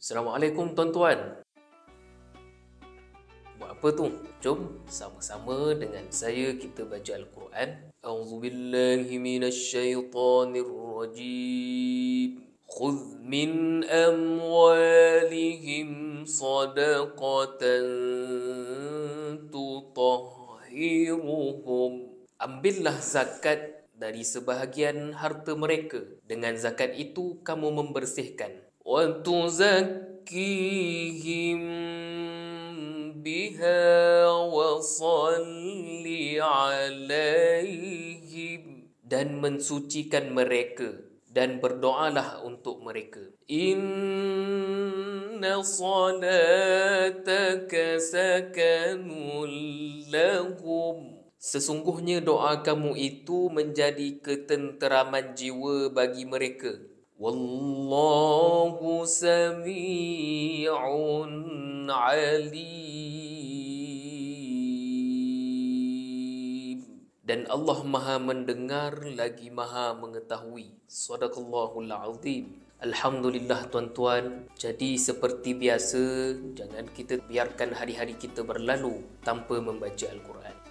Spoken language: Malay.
Assalamualaikum tuan-tuan. Buat apa tu? Jom sama-sama dengan saya kita baca Al-Quran. A'udzubillahi minasyaitonirrajim. Khudh min amwalihim sadaqatan tutahhiruhum. Ambillah zakat dari sebahagian harta mereka. Dengan zakat itu kamu membersihkan. Wa tuzakkihim biha wa salli alaihim, dan mensucikan mereka dan berdoalah untuk mereka. Inna salataka sakanun lahum. Sesungguhnya doa kamu itu menjadi ketenteraman jiwa bagi mereka. Wallahu sami'un alim. Dan Allah Maha mendengar lagi Maha mengetahui. Sadaqallahul azim. Alhamdulillah tuan-tuan. Jadi seperti biasa, jangan kita biarkan hari-hari kita berlalu tanpa membaca Al-Quran.